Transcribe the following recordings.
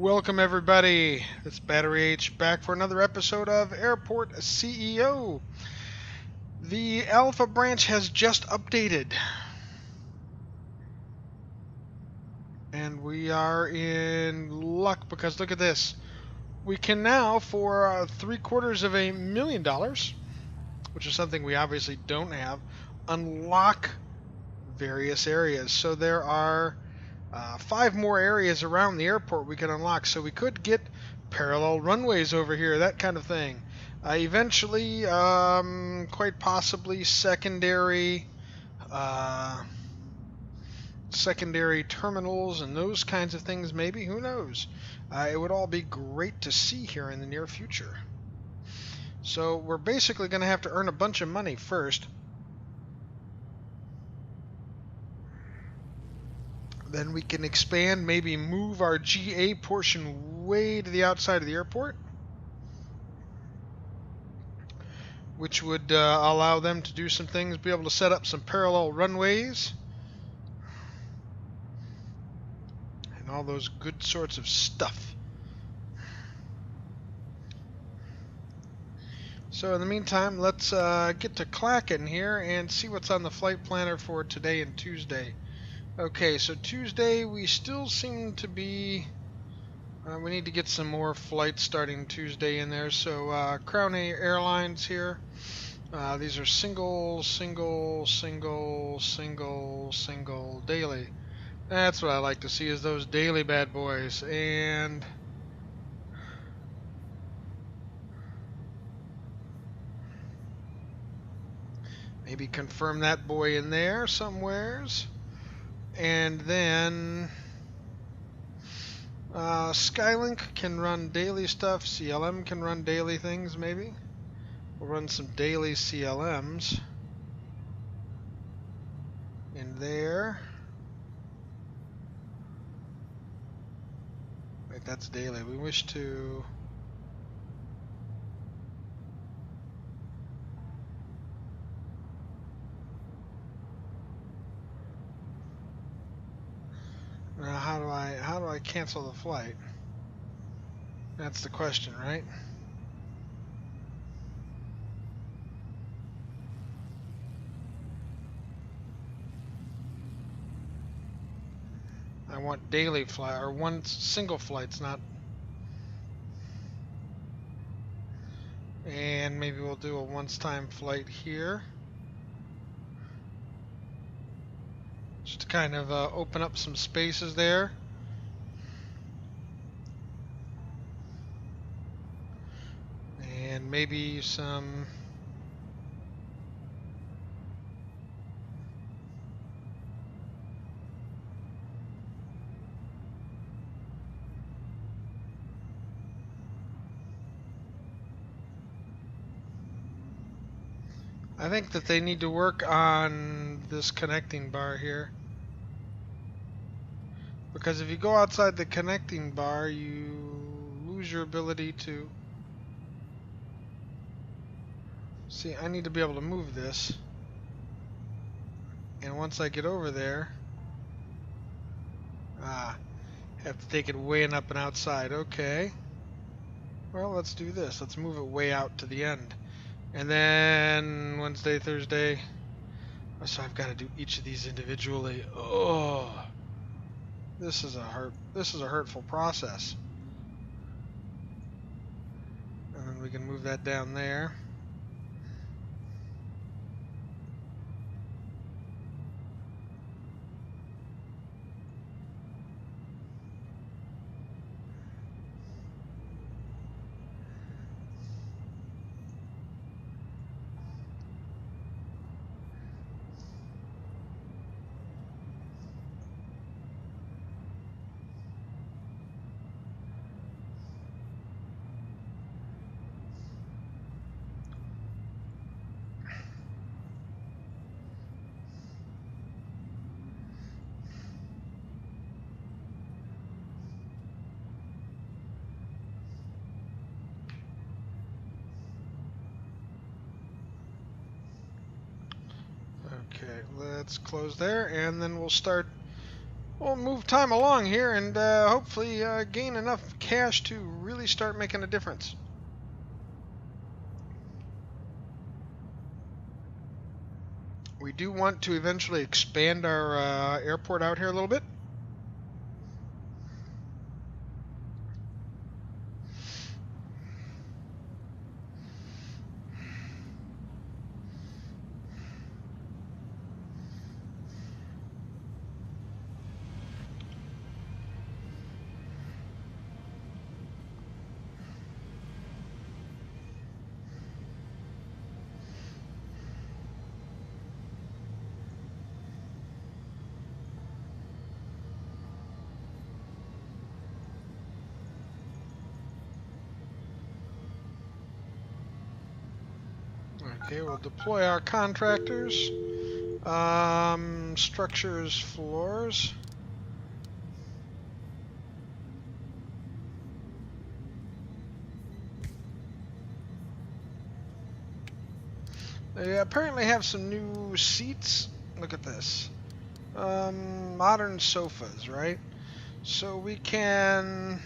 Welcome everybody. It's Battery H back for another episode of Airport CEO. The Alpha branch has just updated. And we are in luck because look at this. We can now, for $750,000, which is something we obviously don't have, unlock various areas. So there are 5 more areas around the airport we can unlock, so we could get parallel runways over here, that kind of thing. Eventually, quite possibly secondary terminals and those kinds of things, maybe, who knows. It would all be great to see here in the near future. So we're basically going to have to earn a bunch of money first. Then we can expand, maybe move our GA portion way to the outside of the airport, which would allow them to do some things, be able to set up some parallel runways, and all those good sorts of stuff. So in the meantime, let's get to clacking here and see what's on the flight planner for today and Tuesday. Okay, so Tuesday we still seem to be... we need to get some more flights starting Tuesday in there. So Crown Airlines here. These are single daily. That's what I like to see, is those daily bad boys. And maybe confirm that boy in there somewheres. And then Skylink can run daily stuff. CLM can run daily things, maybe. We'll run some daily CLMs in there. Wait, that's daily. We wish to... Now, how do I cancel the flight? That's the question, right? I want daily flight, or one single flights, not. And maybe we'll do a once-time flight here, just to kind of open up some spaces there. And maybe some... I think that they need to work on this connecting bar here. Because if you go outside the connecting bar, you lose your ability to... See, I need to be able to move this. And once I get over there... have to take it way and up and outside. Okay. Well, let's do this. Let's move it way out to the end. And then Wednesday, Thursday. So I've got to do each of these individually. Oh, this is a hurtful process. And then we can move that down there. Okay, let's close there, and then we'll start we'll move time along here and hopefully gain enough cash to really start making a difference. We do want to eventually expand our airport out here a little bit. Okay, we'll deploy our contractors. Structures, floors. They apparently have some new seats. Look at this. Modern sofas, right? So we can...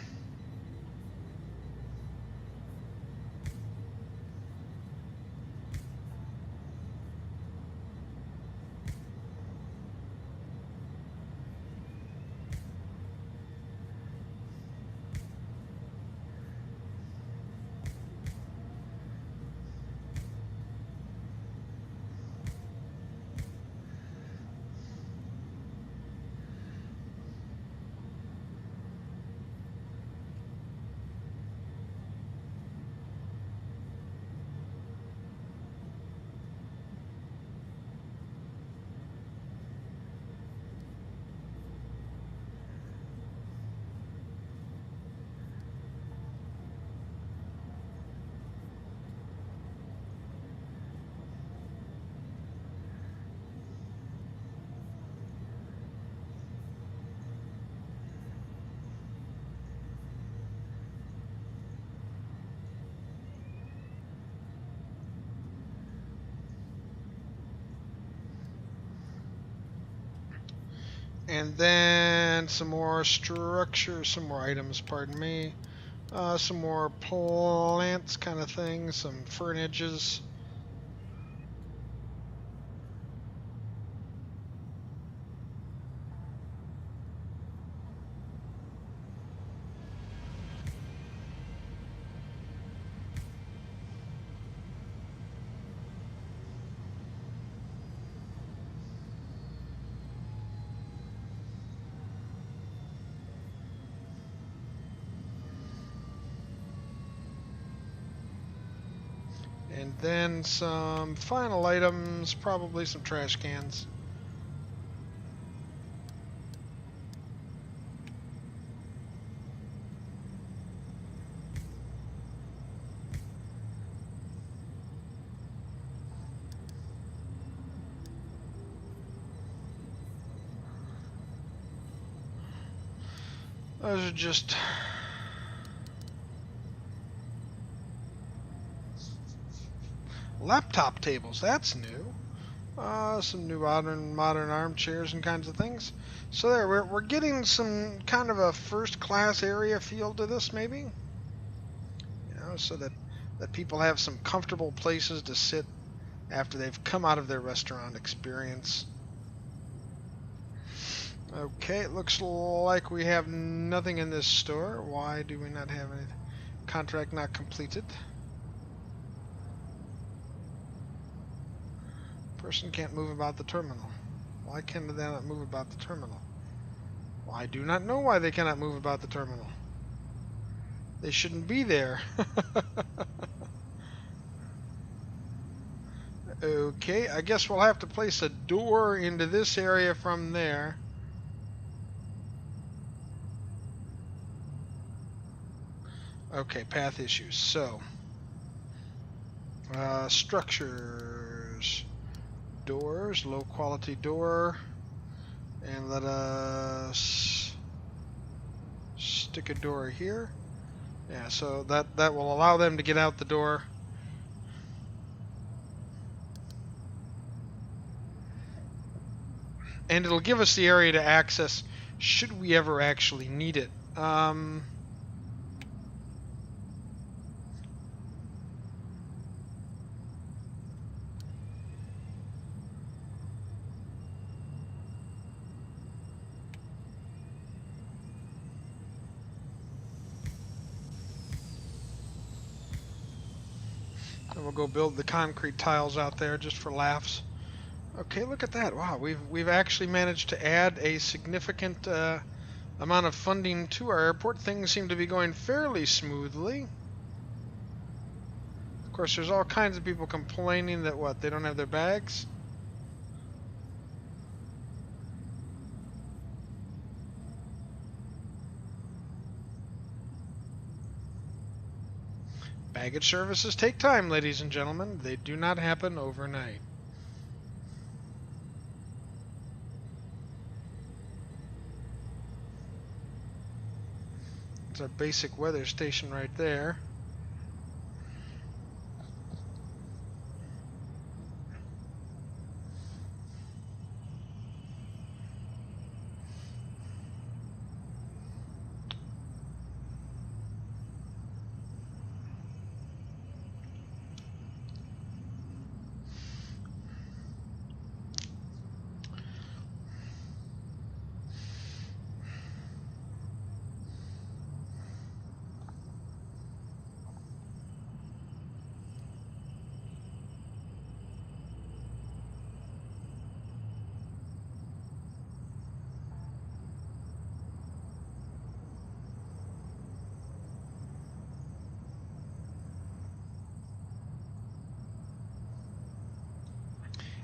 And then some more structure, some more items, pardon me. Some more plants kind of thing, some furnaces. And then some final items, probably some trash cans. Those are just laptop tables. That's new. Some new modern armchairs and kinds of things. So there, we're getting some kind of a first-class area feel to this, maybe. You know, so that people have some comfortable places to sit after they've come out of their restaurant experience. Okay, it looks like we have nothing in this store. Why do we not have any? Contract not completed. Person can't move about the terminal. Why can they not move about the terminal? Well, I do not know why they cannot move about the terminal. They shouldn't be there. Okay, I guess we'll have to place a door into this area from there. Okay, path issues. So, structures, doors, low quality door, and let us stick a door here. Yeah, so that will allow them to get out the door. And it'll give us the area to access should we ever actually need it. And we'll go build the concrete tiles out there just for laughs. Okay, look at that. Wow, we've actually managed to add a significant amount of funding to our airport. Things seem to be going fairly smoothly. Of course, there's all kinds of people complaining that what, they don't have their bags? Baggage services take time, ladies and gentlemen. They do not happen overnight. It's our basic weather station right there.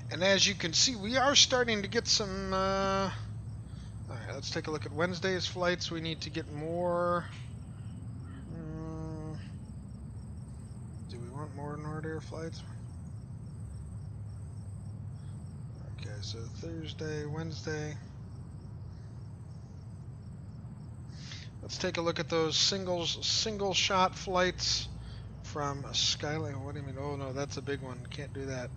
And as you can see, we are starting to get some... Alright, let's take a look at Wednesday's flights. We need to get more... do we want more Nordair flights? Okay, so Thursday, Wednesday. Let's take a look at those single shot flights from Skyline. What do you mean? Oh no, that's a big one. Can't do that.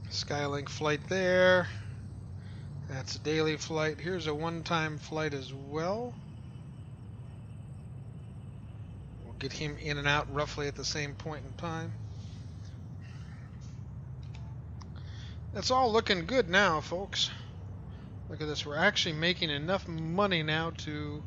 Skylink flight there. That's a daily flight. Here's a one-time flight as well. We'll get him in and out roughly at the same point in time. That's all looking good now, folks. Look at this. We're actually making enough money now to...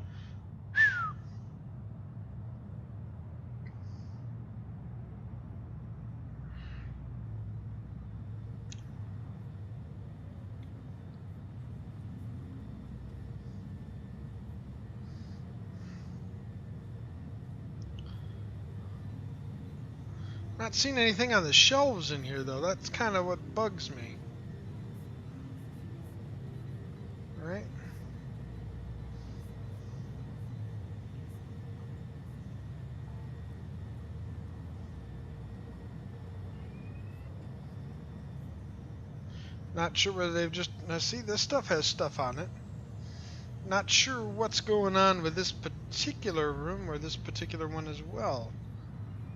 Not seeing anything on the shelves in here, though. That's kind of what bugs me. Right? Not sure whether they've just... Now, see, this stuff has stuff on it. Not sure what's going on with this particular room or this particular one as well.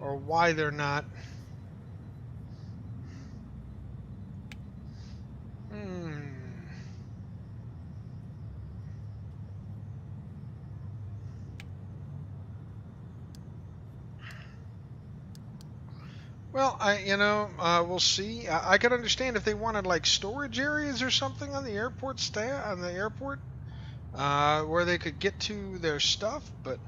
Or why they're not. Well, we'll see. I could understand if they wanted like storage areas or something on the airport where they could get to their stuff, but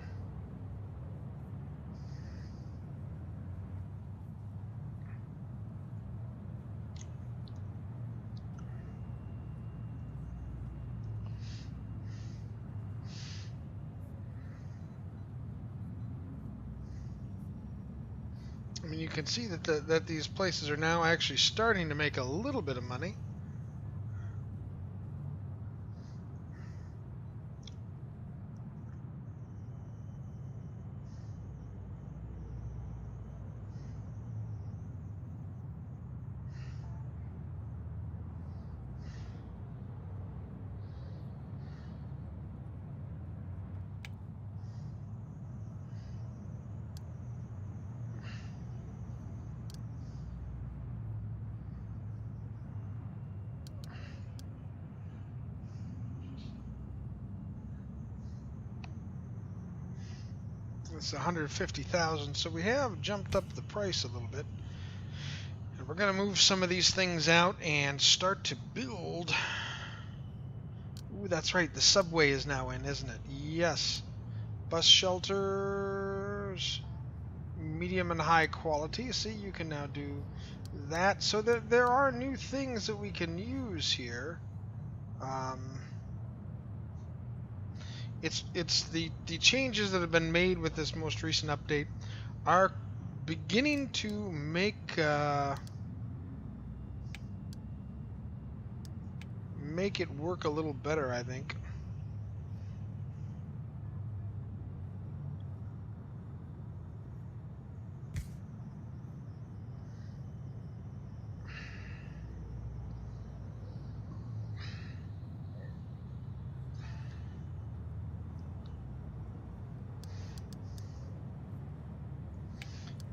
I mean, you can see that these places are now actually starting to make a little bit of money. It's 150,000, so we have jumped up the price a little bit. And we're going to move some of these things out and start to build. Ooh, that's right, the subway is now in, isn't it? Yes. Bus shelters, medium and high quality. See, you can now do that. So there are new things that we can use here. It's the changes that have been made with this most recent update are beginning to make it work a little better, I think.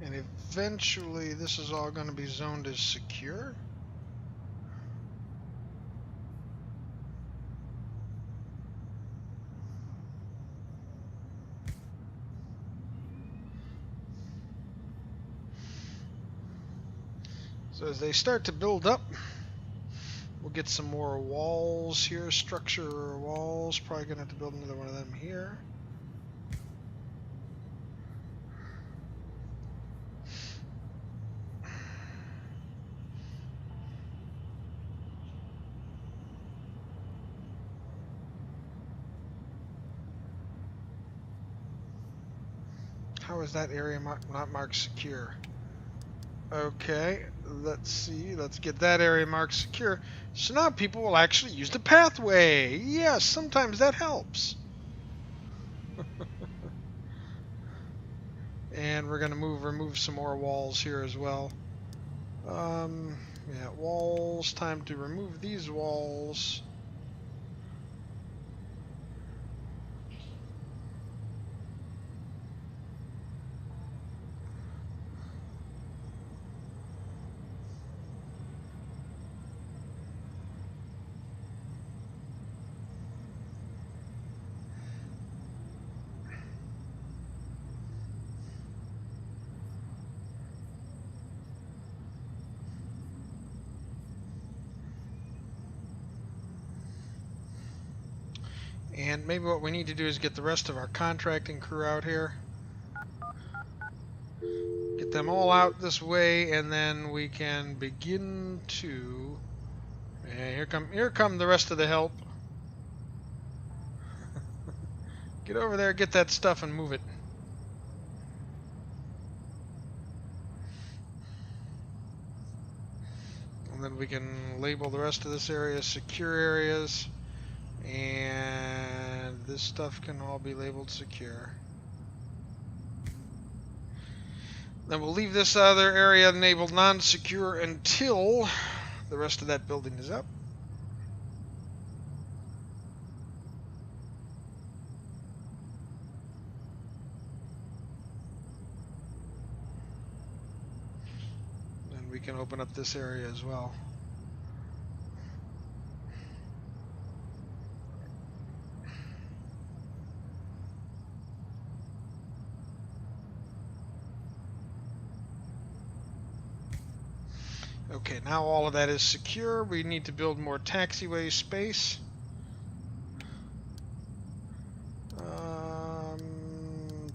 And eventually this is all going to be zoned as secure. So as they start to build up, we'll get some more walls here, structure walls. Probably going to have to build another one of them here. How is that area not marked secure? Okay, let's see. Let's get that area marked secure. So now people will actually use the pathway. Yes, sometimes that helps. And we're going to remove some more walls here as well. Yeah, walls. Time to remove these walls. And maybe what we need to do is get the rest of our contracting crew out here. Get them all out this way, and then we can begin to... Yeah, here come the rest of the help. Get over there, get that stuff, and move it. And then we can label the rest of this area secure areas. And this stuff can all be labeled secure. Then we'll leave this other area enabled non-secure until the rest of that building is up. And we can open up this area as well. Okay, now all of that is secure. We need to build more taxiway space.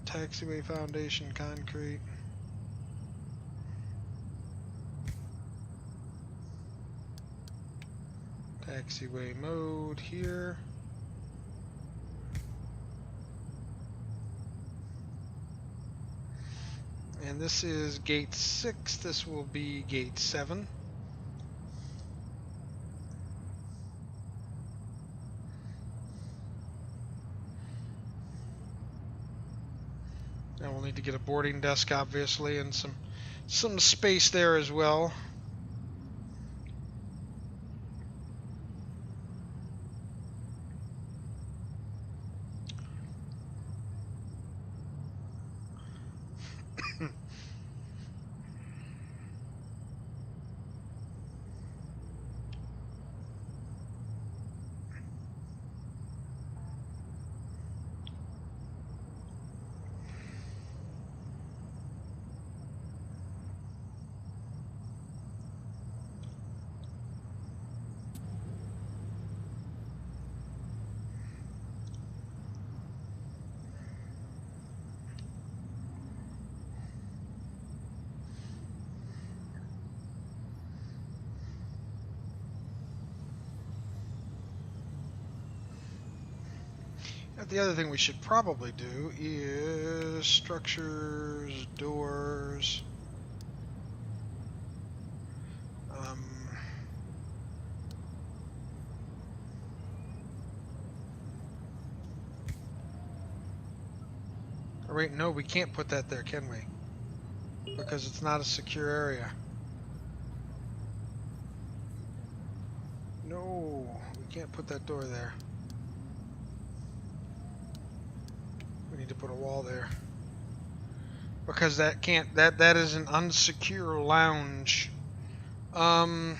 Taxiway foundation concrete. Taxiway mode here. And this is gate 6. This will be gate 7. And we'll need to get a boarding desk, obviously, and some space there as well. The other thing we should probably do is structures, doors. Or wait, no, we can't put that there, can we? Because it's not a secure area. No, we can't put that door there. We need to put a wall there. Because that can't, that is an unsecure lounge. Although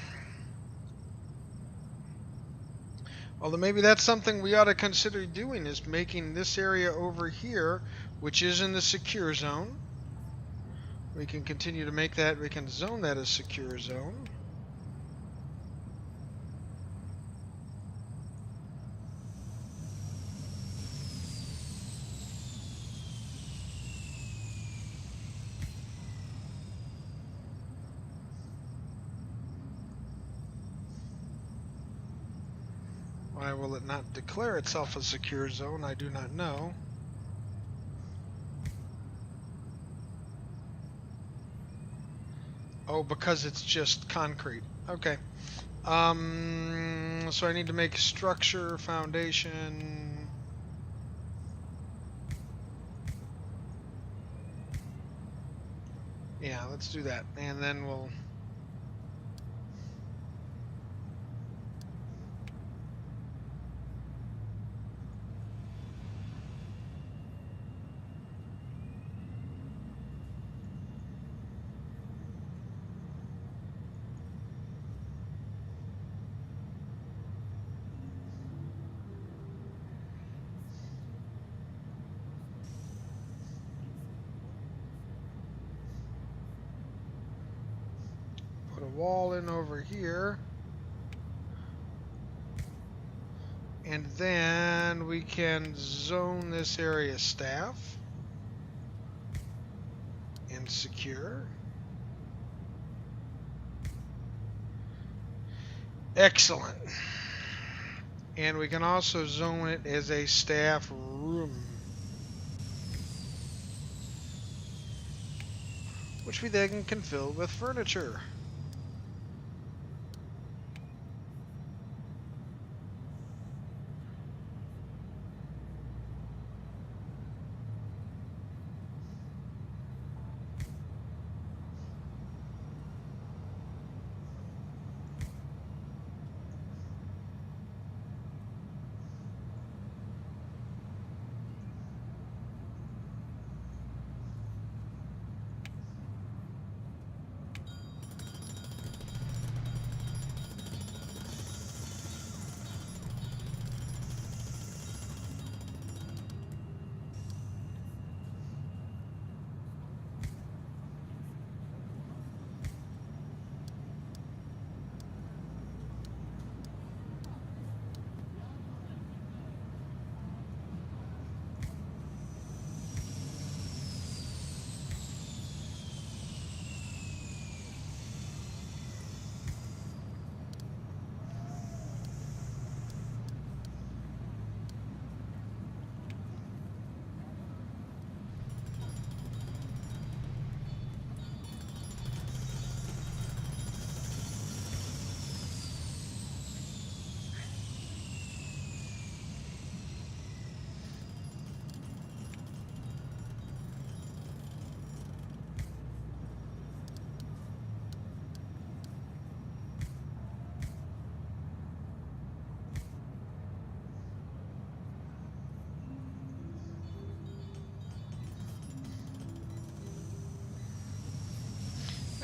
maybe that's something we ought to consider doing, is making this area over here, which is in the secure zone. We can continue to make that, we can zone that as secure zone. Why will it not declare itself a secure zone? I do not know. Oh, because it's just concrete. Okay. So I need to make structure, foundation. Yeah, let's do that. And then we'll... put a wall in over here. And then we can zone this area staff and secure. Excellent. And we can also zone it as a staff room, which we then can fill with furniture.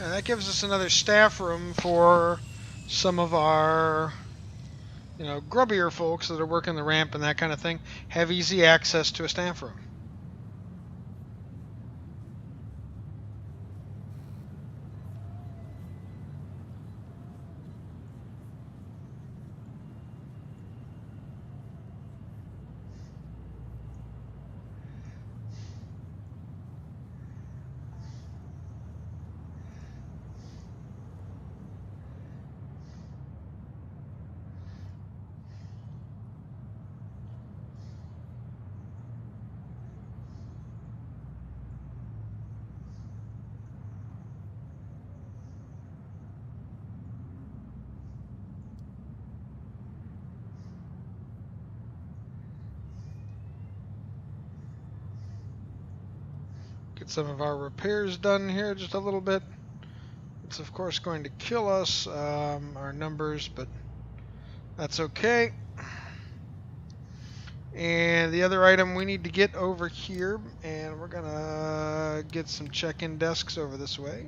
And that gives us another staff room for some of our, grubbier folks that are working the ramp and that kind of thing, have easy access to a staff room. Get some of our repairs done here just a little bit. It's of course going to kill us, our numbers, but that's okay. And the other item we need to get over here, and we're gonna get some check-in desks over this way.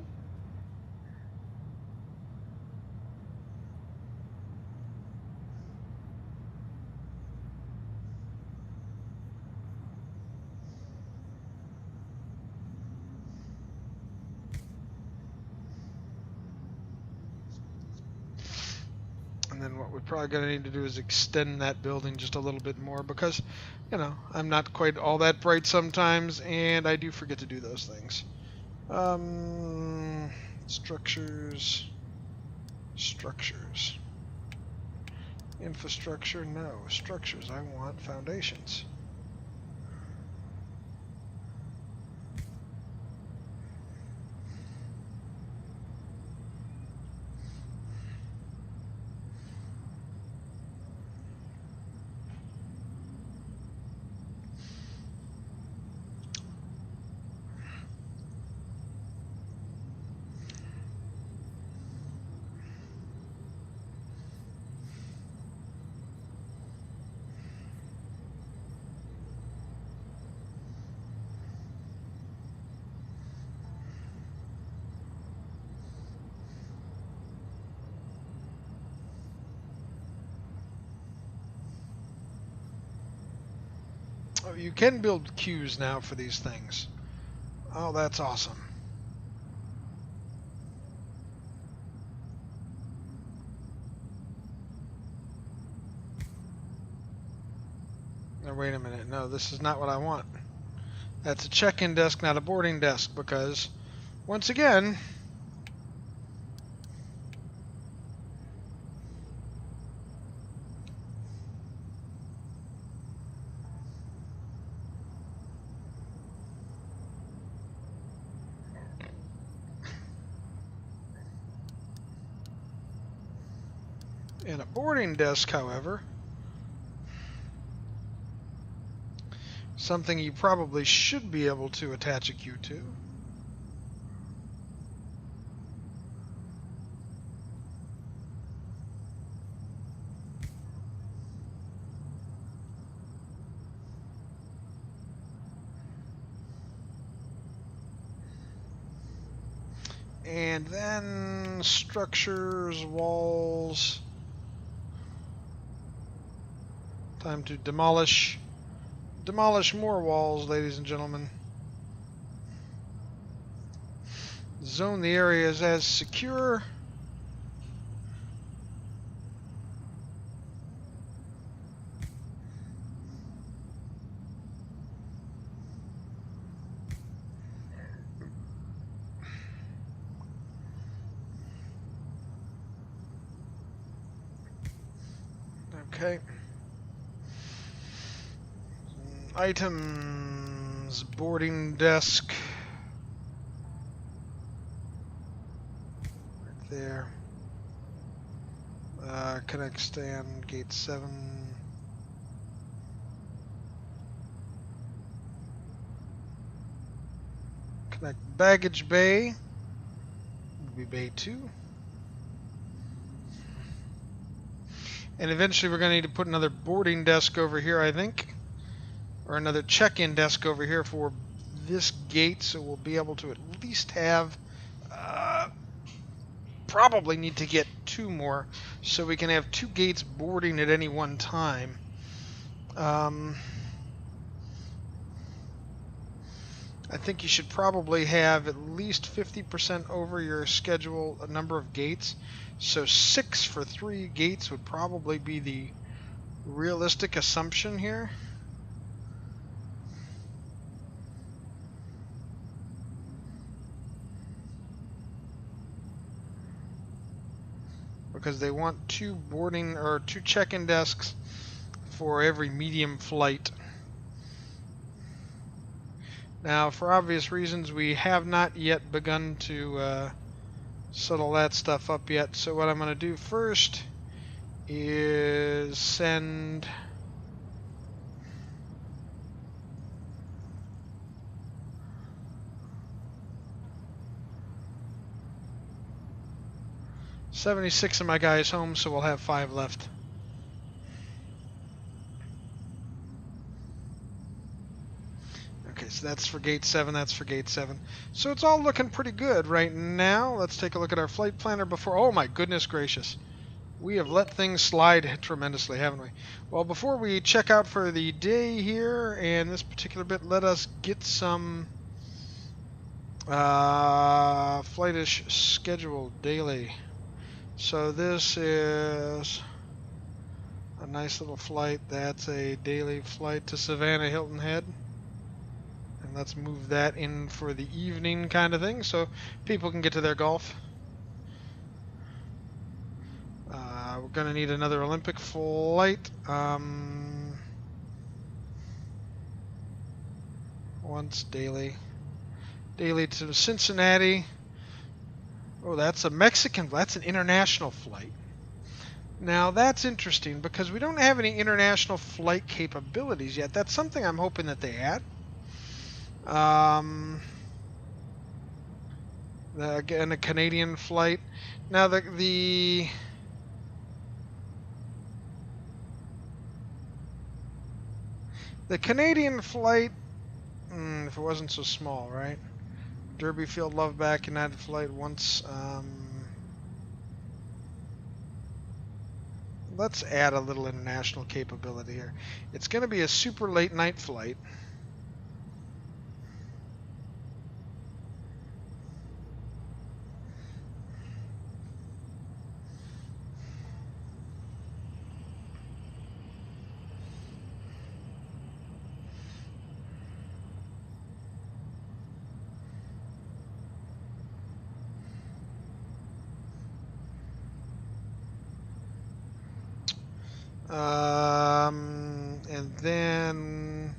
And then what we're probably going to need to do is extend that building just a little bit more because, you know, I'm not quite all that bright sometimes, and I do forget to do those things. Structures. Structures. Infrastructure, no. Structures, I want foundations. Oh, you can build queues now for these things. Oh, that's awesome. Now, wait a minute. No, this is not what I want. That's a check-in desk, not a boarding desk, because, once again, in a boarding desk, however, something you probably should be able to attach a queue to. And then structures, walls. Time to demolish. Demolish more walls, ladies and gentlemen. Zone the areas as secure. Okay. Items, boarding desk. Right there. Connect stand, gate 7. Connect baggage bay. Would be bay 2. And eventually we're going to need to put another boarding desk over here, I think. Or another check-in desk over here for this gate, so we'll be able to at least have... probably need to get 2 more, so we can have 2 gates boarding at any one time. I think you should probably have at least 50% over your schedule a number of gates. So 6 for 3 gates would probably be the realistic assumption here. Because they want 2 boarding or 2 check-in desks for every medium flight. Now, for obvious reasons, we have not yet begun to settle that stuff up yet. So what I'm going to do first is send 76 of my guys home, so we'll have 5 left. Okay, so that's for gate 7, that's for gate 7. So it's all looking pretty good right now. Let's take a look at our flight planner before... Oh my goodness gracious. We have let things slide tremendously, haven't we? Well, before we check out for the day here and this particular bit, let us get some flightish scheduled daily. So this is a nice little flight. That's a daily flight to Savannah Hilton Head. And let's move that in for the evening kind of thing so people can get to their golf. We're going to need another Olympic flight. Once daily. Daily to Cincinnati. Oh, that's a Mexican, that's an international flight. Now that's interesting because we don't have any international flight capabilities yet. That's something I'm hoping that they add. Again, a Canadian flight. Now the Canadian flight, if it wasn't so small, right? Derby Field, Love Back, United Flight once. Let's add a little international capability here. It's going to be a super late night flight. And then,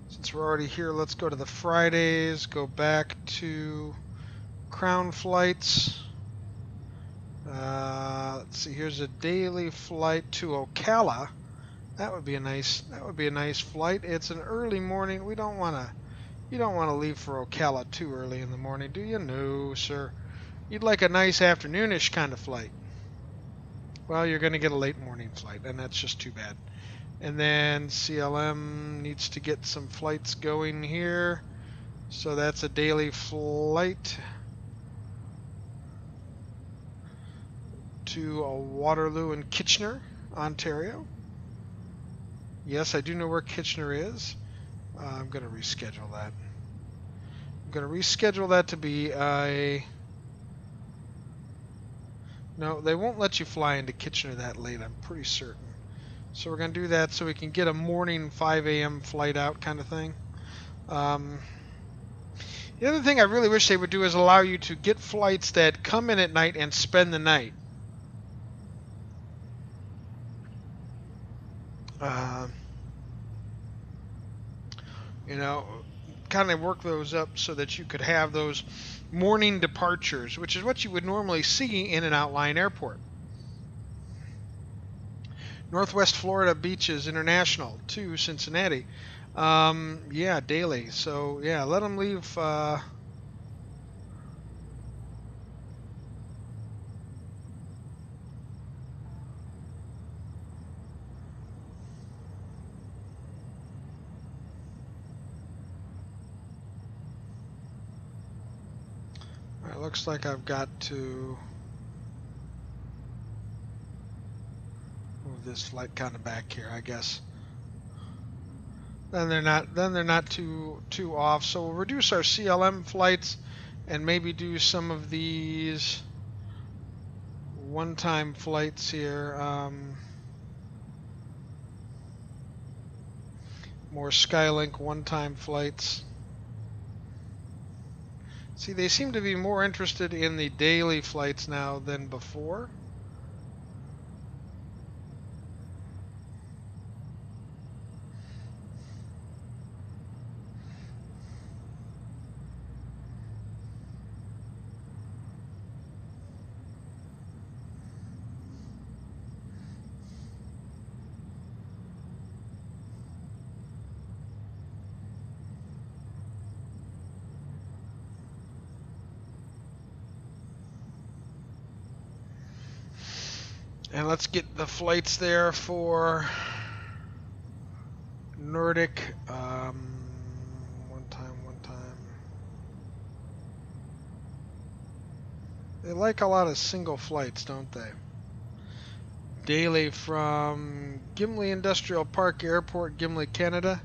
since we're already here, let's go to the Fridays, go back to Crown flights. Let's see, here's a daily flight to Ocala. That would be a nice flight. It's an early morning. You don't want to leave for Ocala too early in the morning, do you? No, sir. You'd like a nice afternoonish kind of flight. Well, you're going to get a late morning flight, and that's just too bad. And then CLM needs to get some flights going here. So that's a daily flight to Waterloo and Kitchener, Ontario. Yes, I do know where Kitchener is. I'm going to reschedule that. I'm going to reschedule that to be a... No, they won't let you fly into Kitchener that late, I'm pretty certain. So we're going to do that so we can get a morning 5 a.m. flight out kind of thing. The other thing I really wish they would do is allow you to get flights that come in at night and spend the night. You know, kind of work those up so that you could have those morning departures, which is what you would normally see in an outlying airport. Northwest Florida Beaches International to Cincinnati. Yeah, daily. So, yeah, let them leave... It looks like I've got to move this flight kind of back here, I guess. Then they're not too off. So we'll reduce our CLM flights and maybe do some of these one-time flights here. More Skylink one-time flights. See, they seem to be more interested in the daily flights now than before. And let's get the flights there for Nordic. One time. They like a lot of single flights, don't they? Daily from Gimli Industrial Park Airport, Gimli, Canada.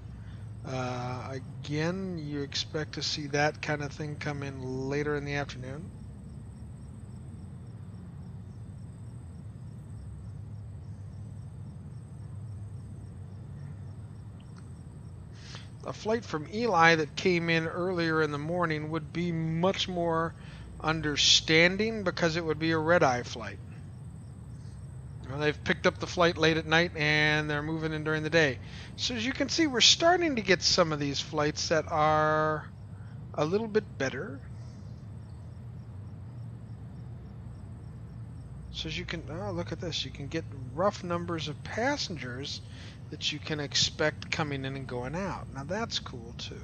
Again, you expect to see that kind of thing come in later in the afternoon. A flight from Eli that came in earlier in the morning would be much more understanding because it would be a red-eye flight. Well, they've picked up the flight late at night and they're moving in during the day. So as you can see, we're starting to get some of these flights that are a little bit better. So as you can, oh, look at this, you can get rough numbers of passengers that you can expect coming in and going out. Now that's cool too.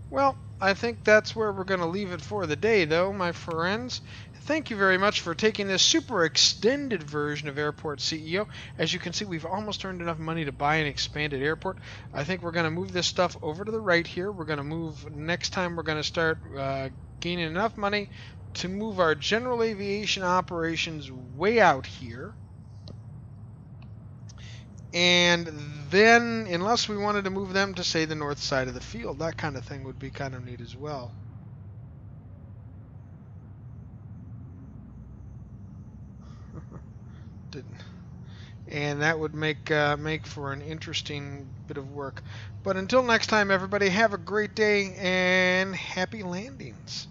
Well, I think that's where we're going to leave it for the day, though, my friends. Thank you very much for taking this super extended version of Airport CEO. As you can see, we've almost earned enough money to buy an expanded airport. I think we're going to move this stuff over to the right here. We're going to move, next time we're going to start gaining enough money to move our general aviation operations way out here. And then, unless we wanted to move them to, say, the north side of the field, that kind of thing would be kind of neat as well. And that would make for an interesting bit of work. But until next time, everybody, have a great day and happy landings.